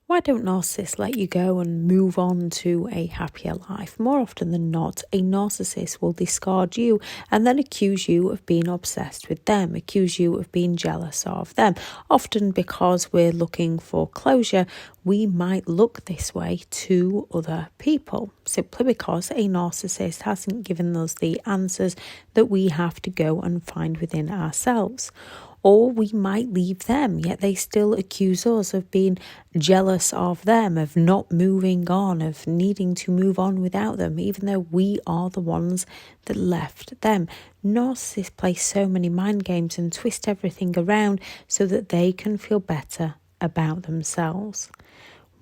Why don't narcissists let you go and move on to a happier life? More often than not, a narcissist will discard you and then accuse you of being obsessed with them, accuse you of being jealous of them. Often because we're looking for closure, we might look this way to other people, simply because a narcissist hasn't given us the answers that we have to go and find within ourselves. Or we might leave them, yet they still accuse us of being jealous of them, of not moving on, of needing to move on without them, even though we are the ones that left them. Narcissists play so many mind games and twist everything around so that they can feel better about themselves.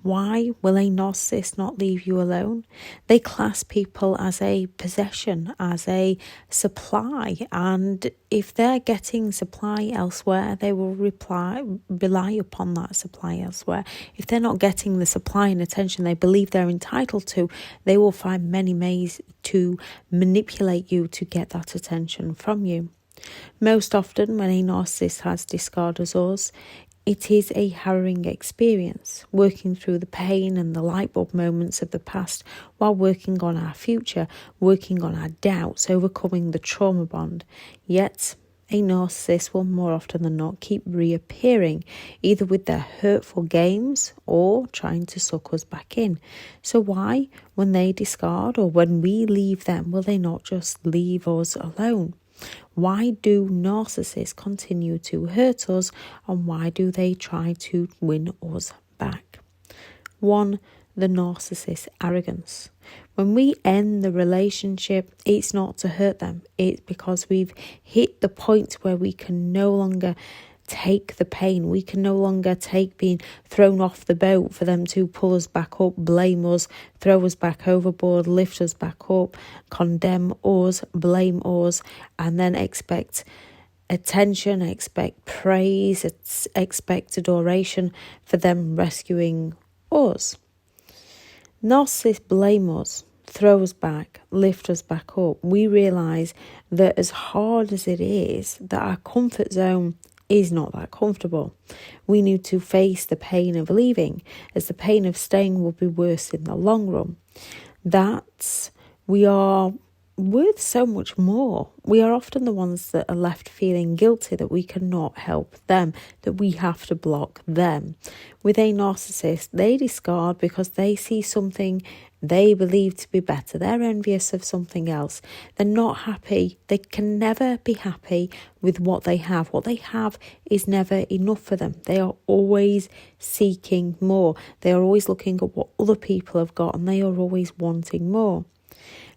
Why will a narcissist not leave you alone? They class people as a possession, as a supply, and if they're getting supply elsewhere, they will rely upon that supply elsewhere. If they're not getting the supply and attention they believe they're entitled to, they will find many ways to manipulate you to get that attention from you. Most often when a narcissist has discarded us, it is a harrowing experience, working through the pain and the light bulb moments of the past while working on our future, working on our doubts, overcoming the trauma bond. Yet, a narcissist will more often than not keep reappearing, either with their hurtful games or trying to suck us back in. So why, when they discard or when we leave them, will they not just leave us alone? Why do narcissists continue to hurt us, and why do they try to win us back? 1. The narcissist arrogance. When we end the relationship, it's not to hurt them. It's because we've hit the point where we can no longer take the pain. We can no longer take being thrown off the boat for them to pull us back up, blame us, throw us back overboard, lift us back up, condemn us, blame us, and then expect attention, expect praise, expect adoration for them rescuing us. Narcissists blame us, throw us back, lift us back up. We realise that as hard as it is, that our comfort zone is not that comfortable. We need to face the pain of leaving, as the pain of staying will be worse in the long run. That we are worth so much more. We are often the ones that are left feeling guilty that we cannot help them, that we have to block them. With a narcissist, they discard because they see something they believe to be better. They're envious of something else. They're not happy. They can never be happy with what they have. What they have is never enough for them. They are always seeking more. They are always looking at what other people have got, and they are always wanting more.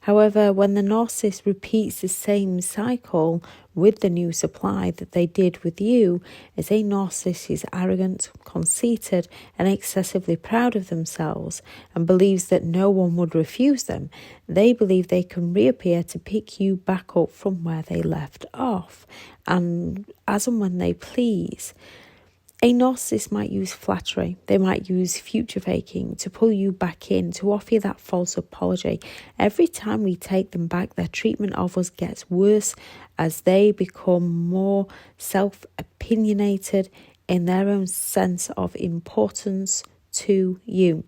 However, when the narcissist repeats the same cycle with the new supply that they did with you, as a narcissist is arrogant, conceited, and excessively proud of themselves and believes that no one would refuse them, they believe they can reappear to pick you back up from where they left off, and as and when they please. A narcissist might use flattery, they might use future faking to pull you back in, to offer you that false apology. Every time we take them back, their treatment of us gets worse as they become more self-opinionated in their own sense of importance to you,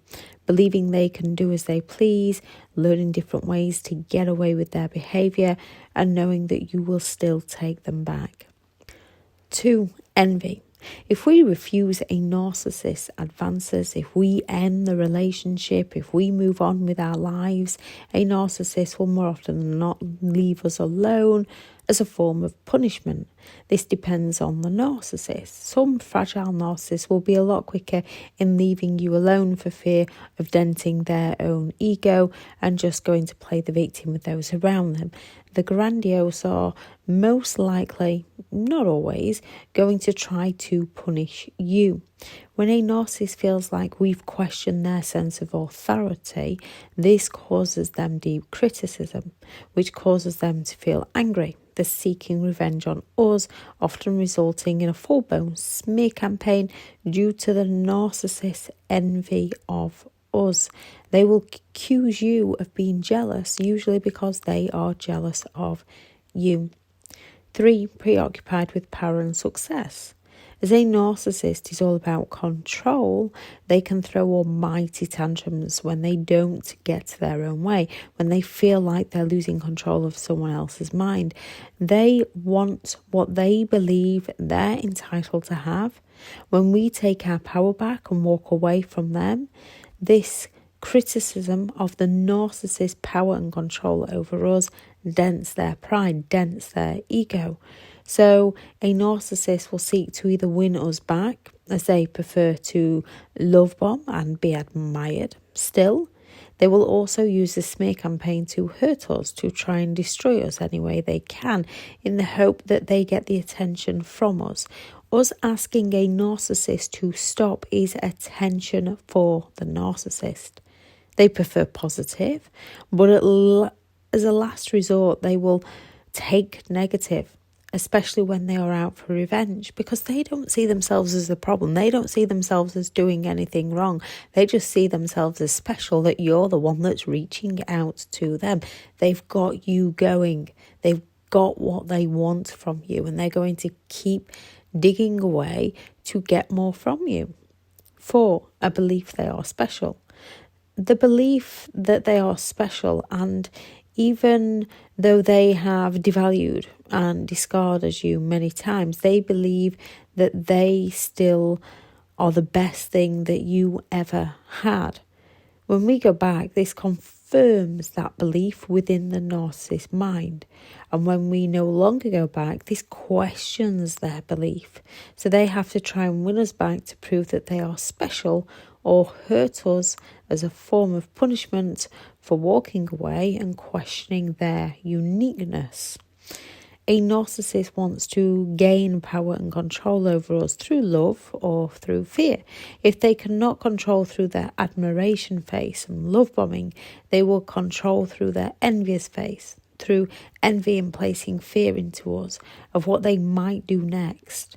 believing they can do as they please, learning different ways to get away with their behaviour, and knowing that you will still take them back. 2. Envy. If we refuse a narcissist's advances, if we end the relationship, if we move on with our lives, a narcissist will more often than not leave us alone as a form of punishment. This depends on the narcissist. Some fragile narcissists will be a lot quicker in leaving you alone for fear of denting their own ego and just going to play the victim with those around them. The Grandiose are most likely, not always, going to try to punish you. When a narcissist feels like we've questioned their sense of authority, this causes them deep criticism, which causes them to feel angry. They're seeking revenge on us, often resulting in a full-blown smear campaign due to the narcissist's envy of us. They will accuse you of being jealous, usually because they are jealous of you. 3. Preoccupied with power and success. As a narcissist is all about control, they can throw almighty tantrums when they don't get their own way, when they feel like they're losing control of someone else's mind. They want what they believe they're entitled to have. When we take our power back and walk away from them, this criticism of the narcissist's power and control over us dents their pride, dents their ego. So a narcissist will seek to either win us back, as they prefer to love bomb and be admired still. They will also use the smear campaign to hurt us, to try and destroy us any way they can, in the hope that they get the attention from us. Us asking a narcissist to stop is attention for the narcissist. They prefer positive, but as a last resort, they will take negative, especially when they are out for revenge, because they don't see themselves as the problem. They don't see themselves as doing anything wrong. They just see themselves as special, that you're the one that's reaching out to them. They've got you going. They've got what they want from you, and they're going to keep digging away to get more from you. 4, a belief they are special. The belief that they are special, and even though they have devalued and discarded you many times, they believe that they still are the best thing that you ever had. When we go back, this confirms that belief within the narcissist's mind. And when we no longer go back, this questions their belief. So they have to try and win us back to prove that they are special, or hurt us as a form of punishment for walking away and questioning their uniqueness. A narcissist wants to gain power and control over us through love or through fear. If they cannot control through their admiration face and love bombing, they will control through their envious face, through envy and placing fear into us of what they might do next.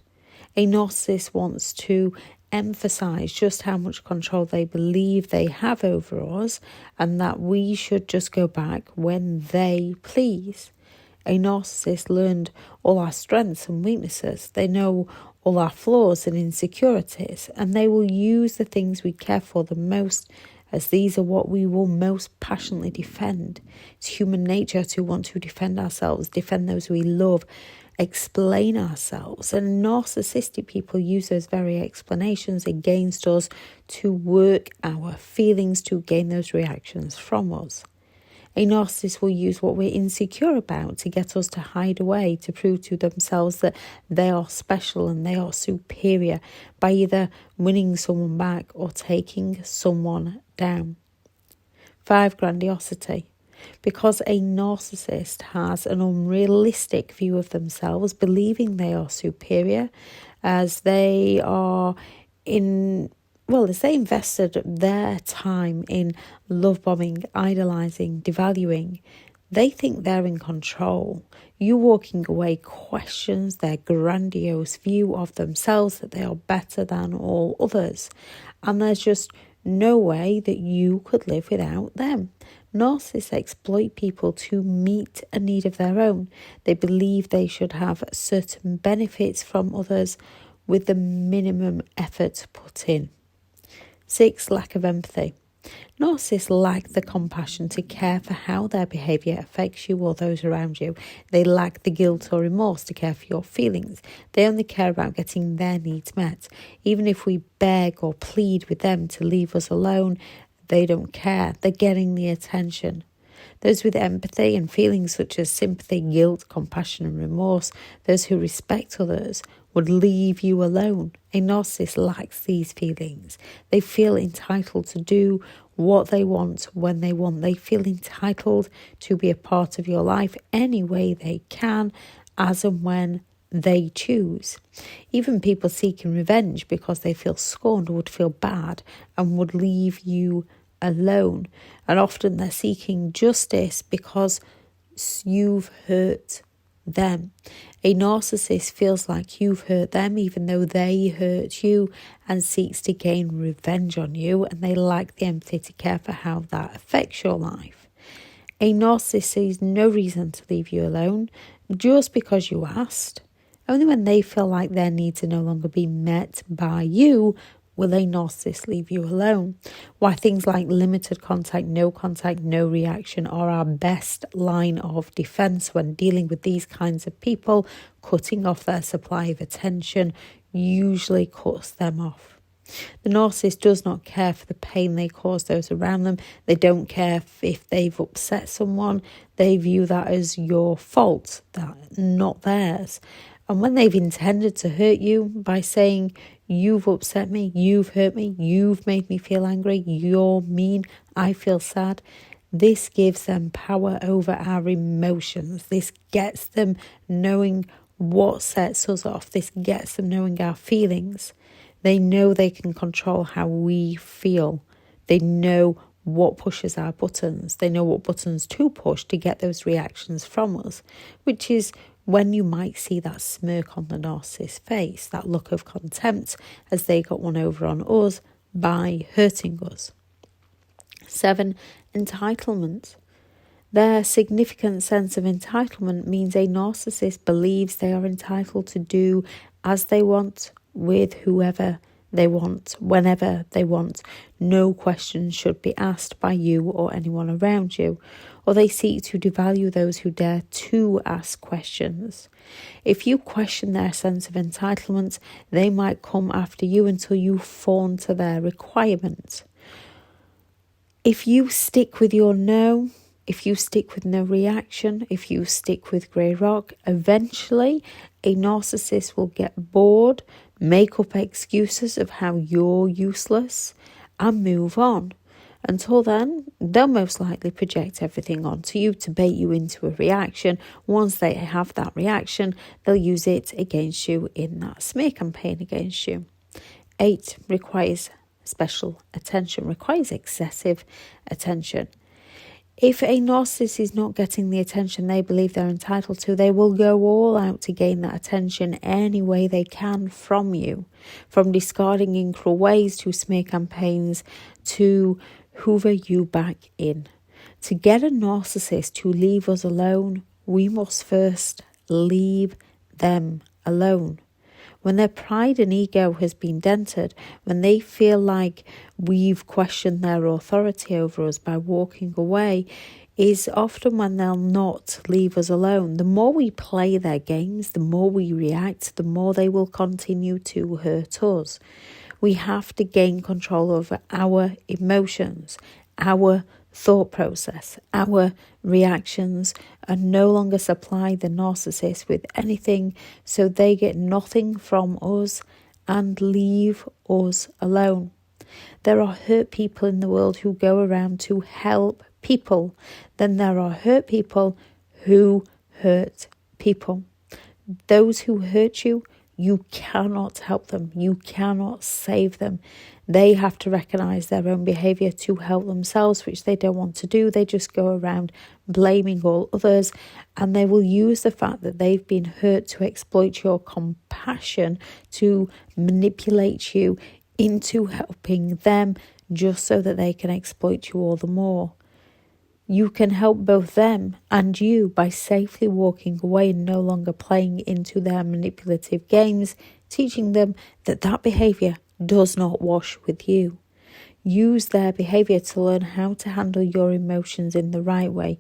A narcissist wants to emphasize just how much control they believe they have over us, and that we should just go back when they please. A narcissist learned all our strengths and weaknesses. They know all our flaws and insecurities, and they will use the things we care for the most, as these are what we will most passionately defend. It's human nature to want to defend ourselves, defend those we love, explain ourselves, and narcissistic people use those very explanations against us to work our feelings, to gain those reactions from us. A narcissist will use what we're insecure about to get us to hide away, to prove to themselves that they are special and they are superior, by either winning someone back or taking someone down. 5, grandiosity. Because a narcissist has an unrealistic view of themselves, believing they are superior, as they are as they invested their time in love bombing, idolizing, devaluing, they think they're in control. You walking away questions their grandiose view of themselves, that they are better than all others, and there's just no way that you could live without them. Narcissists exploit people to meet a need of their own. They believe they should have certain benefits from others with the minimum effort put in. 6, lack of empathy. Narcissists lack the compassion to care for how their behaviour affects you or those around you. They lack the guilt or remorse to care for your feelings. They only care about getting their needs met. Even if we beg or plead with them to leave us alone, they don't care. They're getting the attention. Those with empathy and feelings such as sympathy, guilt, compassion and remorse, those who respect others, would leave you alone. A narcissist lacks these feelings. They feel entitled to do what they want when they want. They feel entitled to be a part of your life any way they can, as and when they choose. Even people seeking revenge because they feel scorned would feel bad and would leave you alone. And often they're seeking justice because you've hurt them. A narcissist feels like you've hurt them even though they hurt you, and seeks to gain revenge on you, and they lack the empathy to care for how that affects your life. A narcissist sees no reason to leave you alone just because you asked. Only when they feel like their needs are no longer being met by you will a narcissist leave you alone. Why things like limited contact, no reaction are our best line of defense when dealing with these kinds of people. Cutting off their supply of attention usually cuts them off. The narcissist does not care for the pain they cause those around them. They don't care if they've upset someone. They view that as your fault, that not theirs. And when they've intended to hurt you by saying, you've upset me, you've hurt me, you've made me feel angry, you're mean, I feel sad, this gives them power over our emotions. This gets them knowing what sets us off. This gets them knowing our feelings. They know they can control how we feel. They know what pushes our buttons. They know what buttons to push to get those reactions from us, which is when you might see that smirk on the narcissist's face, that look of contempt as they got one over on us by hurting us. 7, entitlement. Their significant sense of entitlement means a narcissist believes they are entitled to do as they want, with whoever they want, whenever they want. No questions should be asked by you or anyone around you, or they seek to devalue those who dare to ask questions. If you question their sense of entitlement, they might come after you until you fawn to their requirement. If you stick with your no, if you stick with no reaction, if you stick with grey rock, eventually a narcissist will get bored, make up excuses of how you're useless, and move on. Until then, they'll most likely project everything onto you to bait you into a reaction. Once they have that reaction, they'll use it against you in that smear campaign against you. 8, requires special attention, requires excessive attention. If a narcissist is not getting the attention they believe they're entitled to, they will go all out to gain that attention any way they can from you. From discarding in cruel ways to smear campaigns to hoover you back in. To get a narcissist to leave us alone, we must first leave them alone. When their pride and ego has been dented, when they feel like we've questioned their authority over us by walking away, is often when they'll not leave us alone. The more we play their games, the more we react, the more they will continue to hurt us. We have to gain control over our emotions, our thought process, our reactions, and no longer supply the narcissist with anything so they get nothing from us and leave us alone. There are hurt people in the world who go around to help people. Then there are hurt people who hurt people. Those who hurt you, you cannot help them. You cannot save them. They have to recognize their own behavior to help themselves, which they don't want to do. They just go around blaming all others, and they will use the fact that they've been hurt to exploit your compassion, to manipulate you into helping them just so that they can exploit you all the more. You can help both them and you by safely walking away and no longer playing into their manipulative games, teaching them that behaviour does not wash with you. Use their behaviour to learn how to handle your emotions in the right way.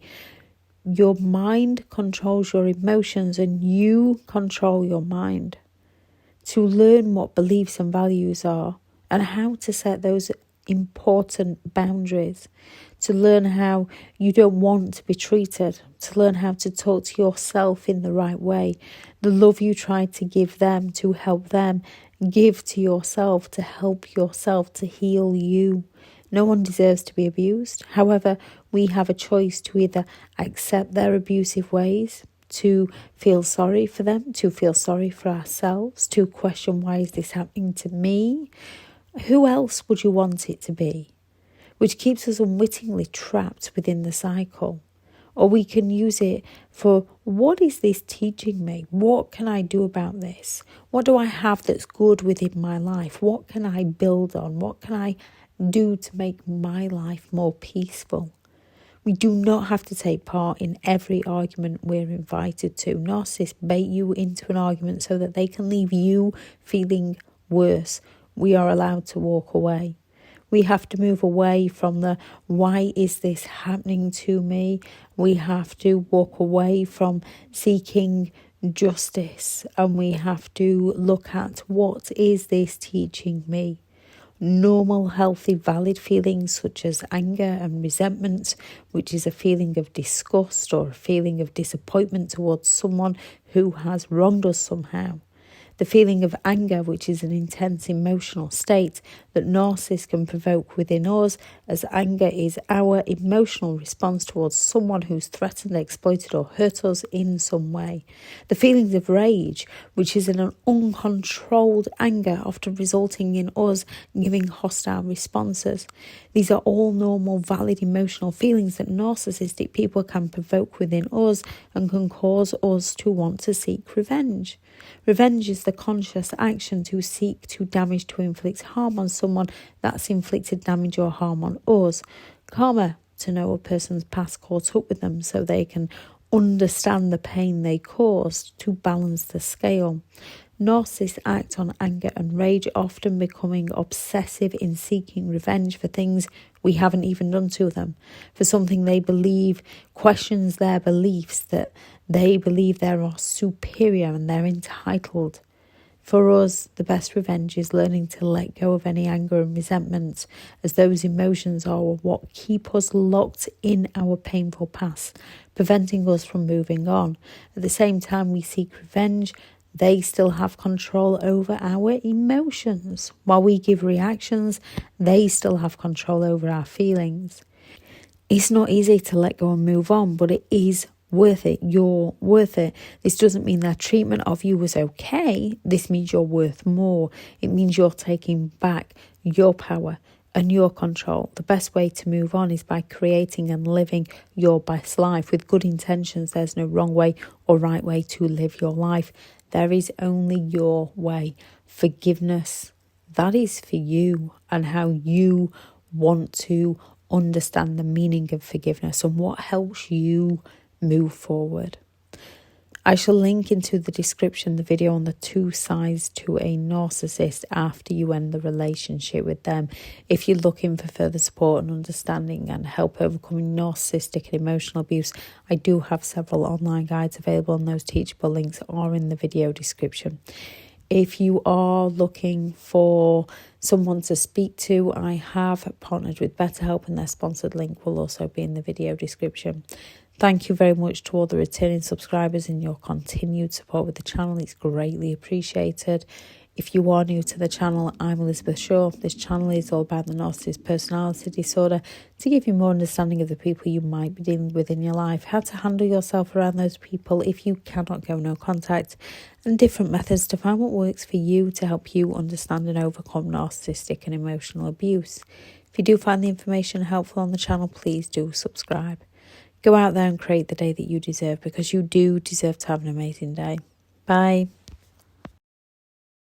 Your mind controls your emotions and you control your mind. To learn what beliefs and values are and how to set those important boundaries, to learn how you don't want to be treated, to learn how to talk to yourself in the right way. The love you try to give them to help them, give to yourself to help yourself to heal you. No one deserves to be abused. However, we have a choice to either accept their abusive ways, to feel sorry for them, to feel sorry for ourselves, to question, why is this happening to me? Who else would you want it to be? Which keeps us unwittingly trapped within the cycle. Or we can use it for, what is this teaching me? What can I do about this? What do I have that's good within my life? What can I build on? What can I do to make my life more peaceful? We do not have to take part in every argument we're invited to. Narcissists bait you into an argument so that they can leave you feeling worse. We are allowed to walk away. We have to move away from the why is this happening to me? We have to walk away from seeking justice, and we have to look at what is this teaching me? Normal, healthy, valid feelings such as anger and resentment, which is a feeling of disgust or a feeling of disappointment towards someone who has wronged us somehow. The feeling of anger, which is an intense emotional state that narcissists can provoke within us, as anger is our emotional response towards someone who's threatened, exploited or hurt us in some way. The feelings of rage, which is an uncontrolled anger, often resulting in us giving hostile responses. These are all normal, valid emotional feelings that narcissistic people can provoke within us and can cause us to want to seek revenge. Revenge is the conscious action to seek to damage, to inflict harm on someone that's inflicted damage or harm on us. Karma, to know a person's past caught up with them so they can understand the pain they caused to balance the scale. Narcissists act on anger and rage, often becoming obsessive in seeking revenge for things we haven't even done to them, for something they believe questions their beliefs, that they believe they are superior and they're entitled. For us, the best revenge is learning to let go of any anger and resentment, as those emotions are what keep us locked in our painful past, preventing us from moving on. At the same time we seek revenge, they still have control over our emotions. While we give reactions, they still have control over our feelings. It's not easy to let go and move on, but it is worth it. You're worth it. This doesn't mean their treatment of you was okay. This means you're worth more. It means you're taking back your power and your control. The best way to move on is by creating and living your best life with good intentions. There's no wrong way or right way to live your life. There is only your way. Forgiveness, that is for you and how you want to understand the meaning of forgiveness and what helps you move forward. I shall link into the description the video on the 2 sides to a narcissist after you end the relationship with them. If you're looking for further support and understanding and help overcoming narcissistic and emotional abuse, I do have several online guides available, and those teachable links are in the video description. If you are looking for someone to speak to, I have partnered with BetterHelp, and their sponsored link will also be in the video description. Thank you very much to all the returning subscribers and your continued support with the channel. It's greatly appreciated. If you are new to the channel, I'm Elizabeth Shaw. This channel is all about the narcissist personality disorder, to give you more understanding of the people you might be dealing with in your life, how to handle yourself around those people if you cannot go no contact, and different methods to find what works for you to help you understand and overcome narcissistic and emotional abuse. If you do find the information helpful on the channel, please do subscribe. Go out there and create the day that you deserve, because you do deserve to have an amazing day. Bye.